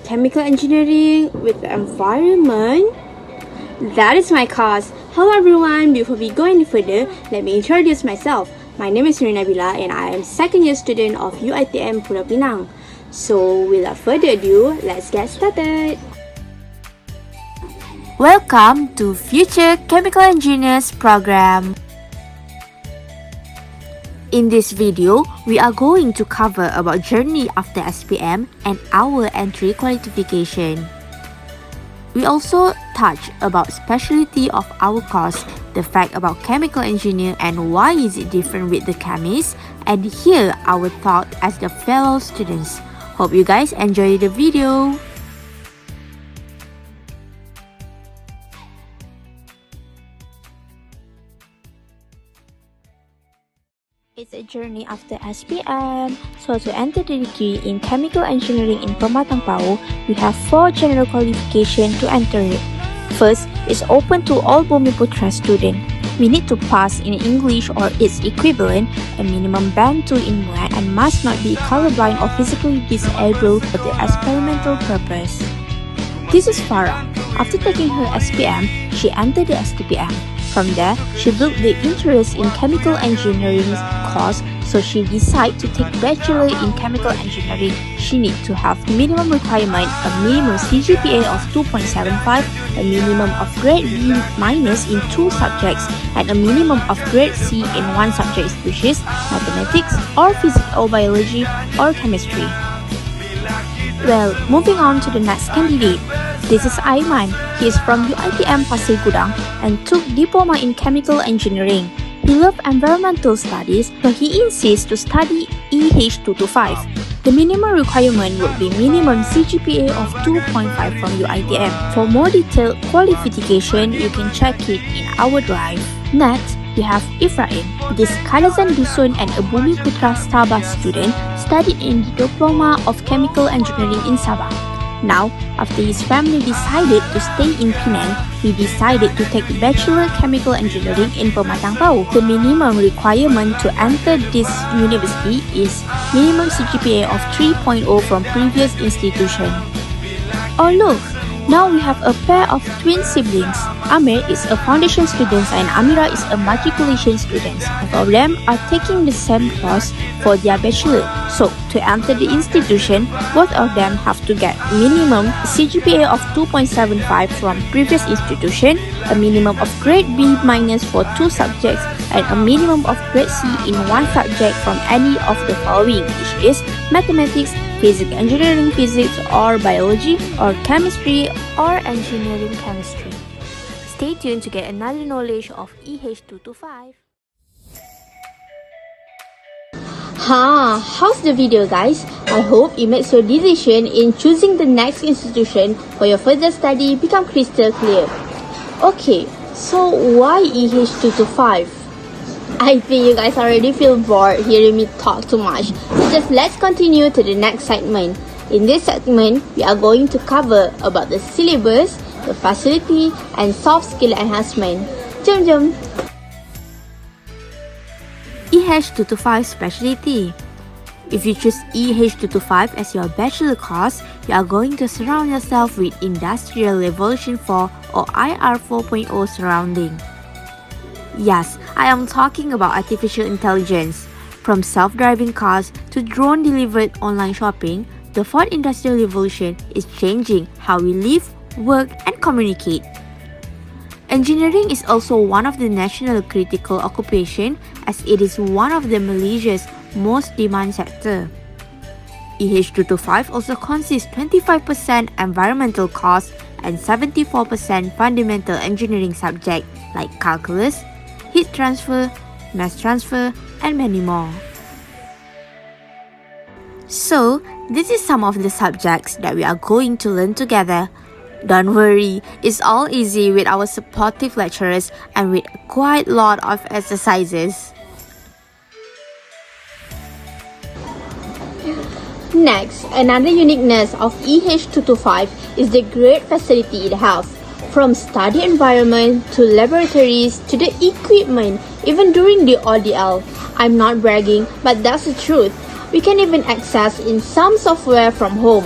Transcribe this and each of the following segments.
Chemical Engineering with Environment. That is my course. Hello everyone, before we go any further, let me introduce myself. My name is Nabila and I am second year student of UiTM Permatang Pauh. So without further ado, let's get started. Welcome to Future Chemical Engineers program. In this video, we are going to cover about journey after SPM and our entry qualification. We also touch about specialty of our course, the fact about chemical engineer and why is it different with the chemists, and hear our thought as the fellow students. Hope you guys enjoy the video. It's a journey after SPM. So to enter the degree in Chemical Engineering in Permatang Pauh, we have 4 general qualifications to enter it. First, it's open to all Bumiputra students. We need to pass in English or its equivalent, a minimum band 2 in math, and must not be colorblind or physically disabled for the experimental purpose. This is Farah. After taking her SPM, she entered the STPM. From there, she built the interest in chemical engineering course, so she decided to take bachelor in chemical engineering. She needs to have minimum requirement, a minimum CGPA of 2.75, a minimum of grade B- in 2 subjects, and a minimum of grade C in 1 subject, which is mathematics or physics or biology or chemistry. Well, moving on to the next candidate. This is Aiman. He is from UiTM Pasir Gudang and took diploma in chemical engineering. He loves environmental studies, so he insists to study EH225. The minimum requirement would be minimum CGPA of 2.5 from UiTM. For more detailed qualification, you can check it in our drive. Next, we have Ifraim. This Kadazan Dusun and a Bumiputra Sabah student studied in the Diploma of Chemical Engineering in Sabah. Now, after his family decided to stay in Penang, he decided to take Bachelor Chemical Engineering in Permatang Pauh. The minimum requirement to enter this university is minimum CGPA of 3.0 from previous institution. Oh look! Now we have a pair of twin siblings. Amir is a foundation student and Amira is a matriculation student. Both of them are taking the same course for their bachelor. So, to enter the institution, both of them have to get minimum CGPA of 2.75 from previous institution, a minimum of grade B- for 2 subjects, and a minimum of grade C in 1 subject from any of the following, which is mathematics, physics, engineering physics, or biology, or chemistry, or engineering chemistry. Stay tuned to get another knowledge of EH225. How's the video guys? I hope it makes your decision in choosing the next institution for your further study become crystal clear. Okay, so why EH225? I think you guys already feel bored hearing me talk too much, so just let's continue to the next segment. In this segment, we are going to cover about the syllabus, the facility, and soft skill enhancement. Jom! EH225 specialty. If you choose EH225 as your bachelor course, you are going to surround yourself with Industrial Revolution 4 or IR 4.0 surrounding. Yes, I am talking about artificial intelligence. From self-driving cars to drone-delivered online shopping, the 4th Industrial Revolution is changing how we live, work, and communicate. Engineering is also one of the national critical occupation as it is one of the Malaysia's most demand sector. EH225 also consists 25% environmental course and 74% fundamental engineering subject like calculus, heat transfer, mass transfer, and many more. So, this is some of the subjects that we are going to learn together. Don't worry, it's all easy with our supportive lecturers and with quite a lot of exercises. Next, another uniqueness of EH225 is the great facility it has. From study environment to laboratories to the equipment, even during the ODL. I'm not bragging, but that's the truth. We can even access in some software from home.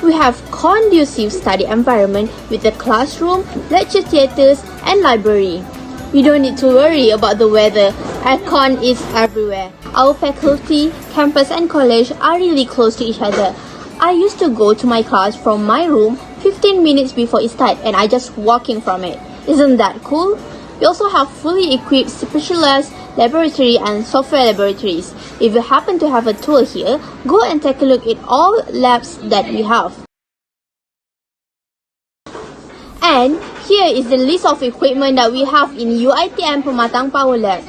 We have conducive study environment with a classroom, lecture theatres and library. We don't need to worry about the weather. Aircon is everywhere. Our faculty, campus and college are really close to each other. I used to go to my class from my room 15 minutes before it starts and I just walking from it. Isn't that cool? We also have fully equipped specialized laboratory and software laboratories. If you happen to have a tour here, go and take a look at all labs that we have. And here is the list of equipment that we have in UiTM Permatang Pauh lab.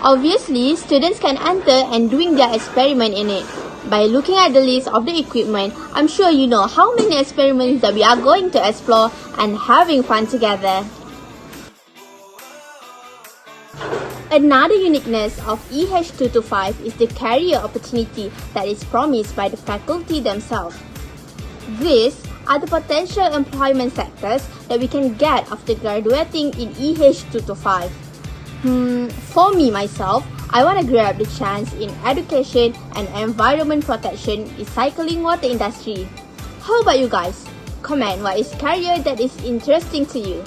Obviously, students can enter and doing their experiment in it. By looking at the list of the equipment, I'm sure you know how many experiments that we are going to explore and having fun together. Another uniqueness of EH225 is the career opportunity that is promised by the faculty themselves. These are the potential employment sectors that we can get after graduating in EH225. For me myself, I want to grab the chance in education and environment protection in recycling water industry. How about you guys? Comment what is career that is interesting to you.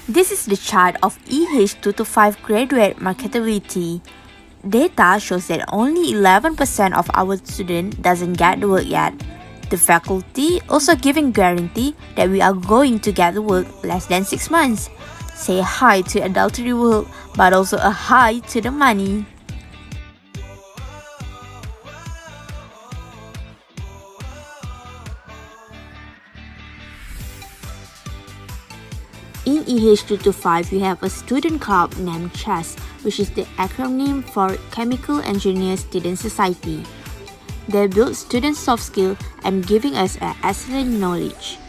This is the chart of EH225 graduate marketability. Data shows that only 11% of our students doesn't get the work yet. The faculty also giving guarantee that we are going to get the work less than 6 months. Say hi to adultery work, but also a hi to the money. In EH225, we have a student club named CHES, which is the acronym for Chemical Engineer Student Society. They build student soft skills and giving us an excellent knowledge.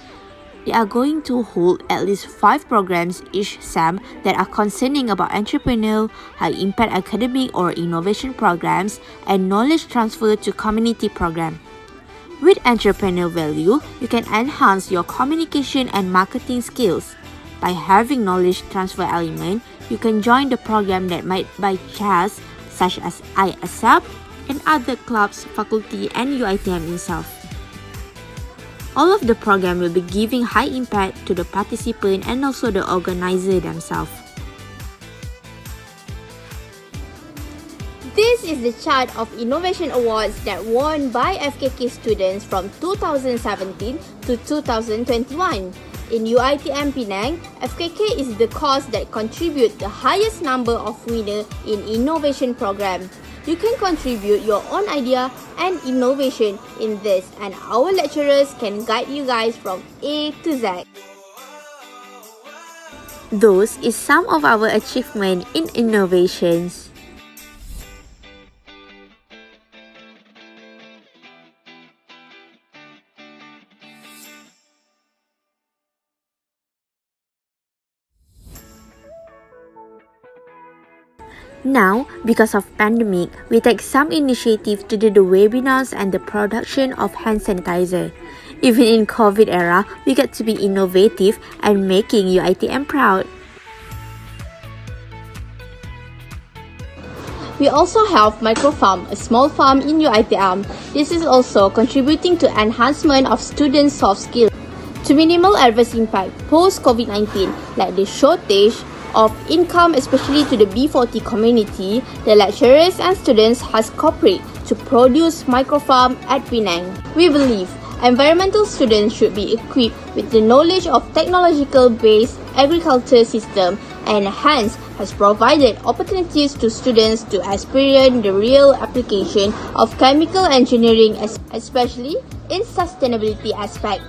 They are going to hold at least 5 programs each SEM that are concerning about entrepreneurial, high-impact academic or innovation programs, and knowledge transfer to community program. With entrepreneurial value, you can enhance your communication and marketing skills. By having knowledge transfer element, you can join the program that might by chance, such as IASAP and other clubs, faculty, and UiTM itself. All of the program will be giving high impact to the participant and also the organizer themselves. This is the chart of innovation awards that won by FKK students from 2017 to 2021. In UiTM Penang, FKK is the course that contribute the highest number of winners in innovation program. You can contribute your own idea and innovation in this, and our lecturers can guide you guys from A to Z. Those is some of our achievement in innovations. Now, because of pandemic, we take some initiative to do the webinars and the production of hand sanitizer. Even in COVID era, we get to be innovative and making UiTM proud. We also have microfarm, a small farm in UiTM. This is also contributing to enhancement of students' soft skills. To minimal adverse impact post-COVID-19, like the shortage of income, especially to the B40 community, the lecturers and students has cooperated to produce microfarm at Penang. We believe environmental students should be equipped with the knowledge of technological-based agriculture system and hence has provided opportunities to students to experience the real application of chemical engineering, especially in sustainability aspect.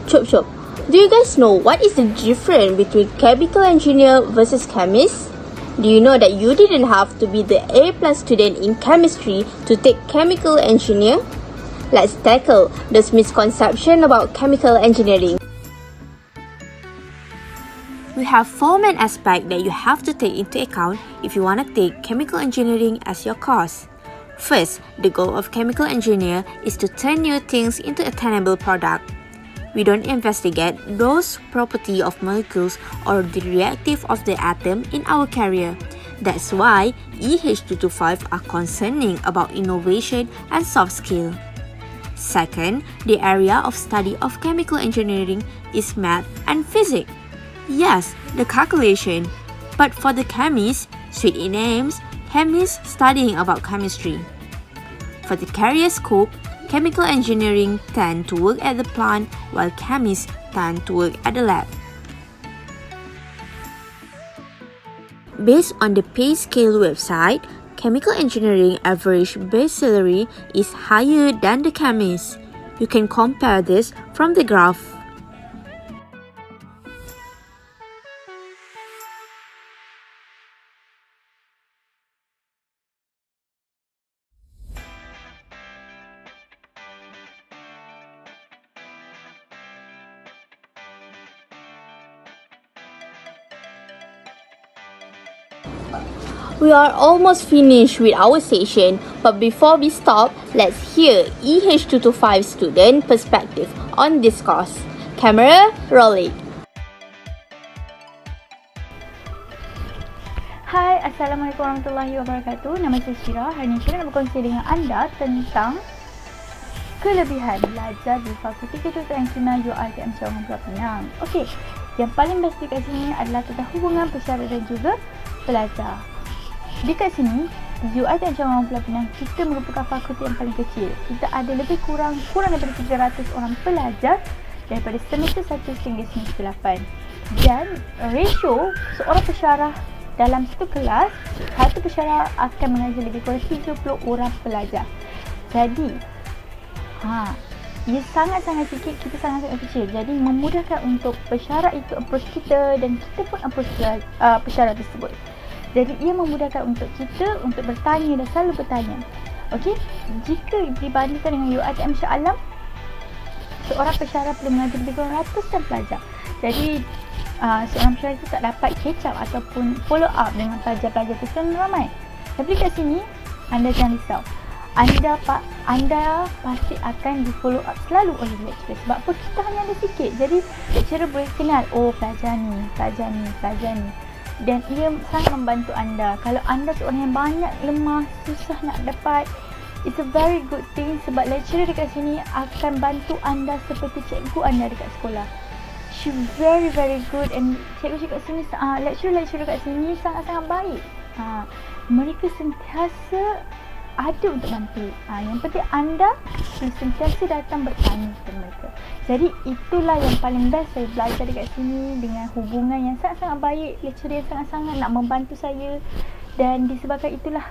Chop. Do you guys know what is the difference between chemical engineer versus chemist? Do you know that you didn't have to be the A+ student in chemistry to take chemical engineer? Let's tackle this misconception about chemical engineering. We have 4 main aspects that you have to take into account if you want to take chemical engineering as your course. First, the goal of chemical engineer is to turn new things into attainable product. We don't investigate those properties of molecules or the reactive of the atom in our career. That's why EH225 are concerning about innovation and soft skill. Second, the area of study of chemical engineering is math and physics. Yes, the calculation. But for the chemists, sweet in names, chemists studying about chemistry. For the career scope, chemical engineering tend to work at the plant while chemists tend to work at the lab. Based on the pay scale website, chemical engineering average base salary is higher than the chemists. You can compare this from the graph. We are almost finished with our session, but before we stop, let's hear EH225 student perspective on this course. Camera, roll it. Hai, Assalamualaikum warahmatullahi wabarakatuh. Nama saya Syira. Hari ini saya nak berkongsi dengan anda tentang kelebihan belajar di Fakulti Kedokteran Kimia UiTM Permatang Pauh. Okey, yang paling best dekat sini adalah tentang hubungan pesyarah dan juga pelajar. Dekat sini, UiTM Permatang Pauh kita merupakan fakulti yang paling kecil. Kita ada lebih kurang daripada 300 orang pelajar daripada semester 1 hingga semester 8. Dan ratio seorang pesyarah dalam satu kelas, satu pesyarah akan mengajar lebih kurang 30 orang pelajar. Jadi, ia sangat-sangat sikit, kita sangat-sangat kecil. Jadi, memudahkan untuk pesyarah itu approach kita dan kita pun approach pesyarah tersebut. Jadi, ia memudahkan untuk kita untuk bertanya dan selalu bertanya. Okey, jika dibandingkan dengan UiTM Shah Alam, seorang pesyarah perlu mengajar lebih kurang ratusan pelajar. Jadi, seorang pesyarah itu tak dapat catch up ataupun follow up dengan pelajar-pelajar itu terlalu ramai. Tapi kat sini, anda jangan risau. Anda pasti akan di follow up selalu oleh lecturer. Sebab apa? Kita hanya ada sikit. Jadi, lecturer boleh kenal, oh pelajar ni. Dan ia sangat membantu anda. Kalau anda seorang yang banyak lemah, susah nak dapat, it's a very good thing sebab lecturer dekat sini akan bantu anda seperti cikgu anda dekat sekolah. She very good and cikgu kat sini, lecturer kat sini sangat-sangat baik. Mereka sentiasa ada untuk bantu. Yang penting anda sentiasa datang bertanya kepada mereka. Jadi itulah yang paling best saya belajar dekat sini, dengan hubungan yang sangat-sangat baik, lecturer yang sangat-sangat nak membantu saya. Dan disebabkan itulah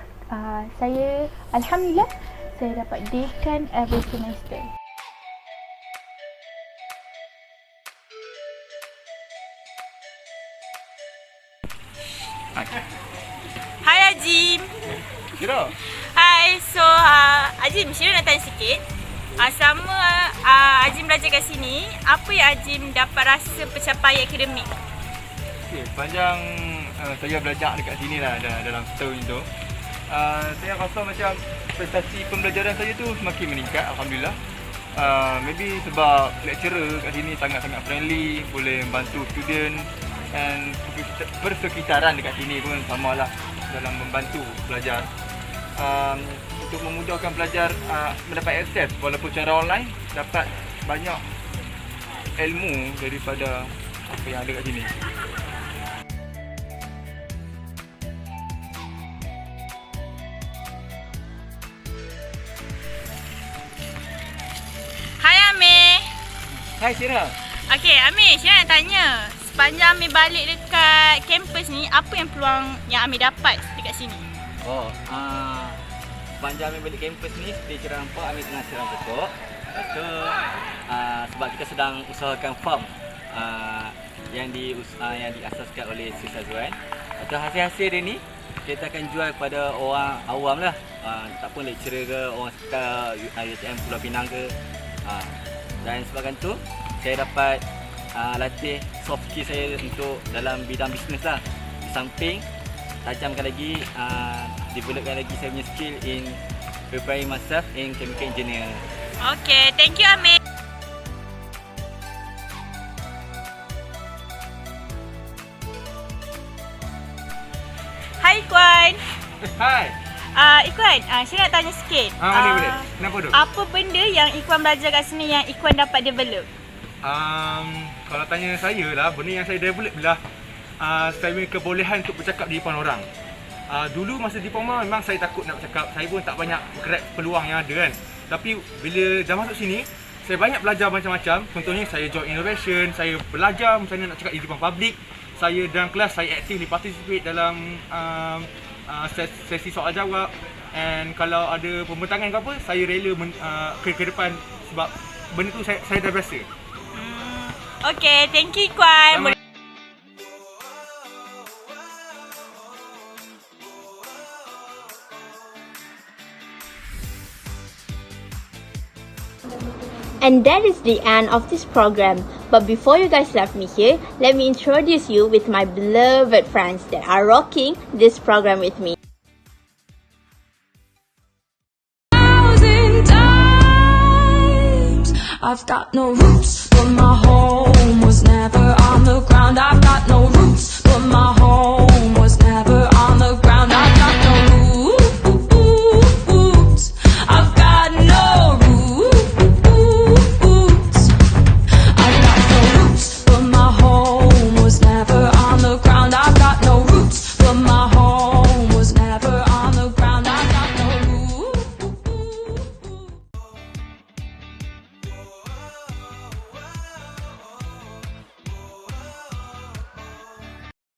saya, alhamdulillah, saya dapat dekan every semester. Hai Azim. Kira? Hai, so Azim, Syira nak tanya sikit. Sama Azim belajar kat sini, apa yang Azim dapat rasa pencapaian akademik? Okay, sepanjang saya belajar dekat sini lah dalam setahun itu, saya rasa macam prestasi pembelajaran saya tu semakin meningkat, alhamdulillah. Maybe sebab lecturer kat sini sangat-sangat friendly, boleh membantu student, dan persekitaran dekat sini pun samalah dalam membantu pelajar. Untuk memudahkan pelajar mendapat akses walaupun secara online, dapat banyak ilmu daripada apa yang ada kat sini. Hai Amir. Hai Syira. Okey Amir, Syira nak tanya, sepanjang Amir balik dekat kampus ni, apa yang peluang yang Amir dapat dekat sini? Sepanjang Amir balik kampus ni, seperti korang nampak, Amir tengah serang pokok. Lepas tu, sebab kita sedang usahakan farm yang diasaskan oleh Sri Sazuan. Lepas tu hasil-hasil dia ni, kita akan jual kepada orang awam lah. Tak pun lecturer ke, orang sekitar UiTM Pulau Pinang ke. Dan sebabkan tu, saya dapat latih soft skill saya untuk dalam bidang bisnes lah. Di samping, tajamkan lagi, developkan lagi saya punya skill in preparing myself in chemical engineering. Okay, thank you Amir. Hai Kuat. Hai. Ikwan, saya nak tanya sikit. Boleh. Kenapa tu? Apa benda yang Ikwan belajar kat sini yang Ikwan dapat develop? Kalau tanya saya lah, benda yang saya develop lah, saya punya kebolehan untuk bercakap di depan orang. Dulu masa diploma memang saya takut nak bercakap. Saya pun tak banyak grab peluang yang ada kan. Tapi bila dah masuk sini, saya banyak belajar macam-macam. Contohnya saya join innovation, saya belajar macam mana nak cakap di depan public. Saya dalam kelas, saya actively participate dalam sesi soal jawab. And kalau ada pembentangan ke apa, saya rela ke depan sebab benda tu saya dah biasa. Okay, thank you Ikwan. And that is the end of this program. But before you guys left me here, let me introduce you with my beloved friends that are rocking this program with me. I've got no roots, but my home was never on the ground. I've got no roots, but my home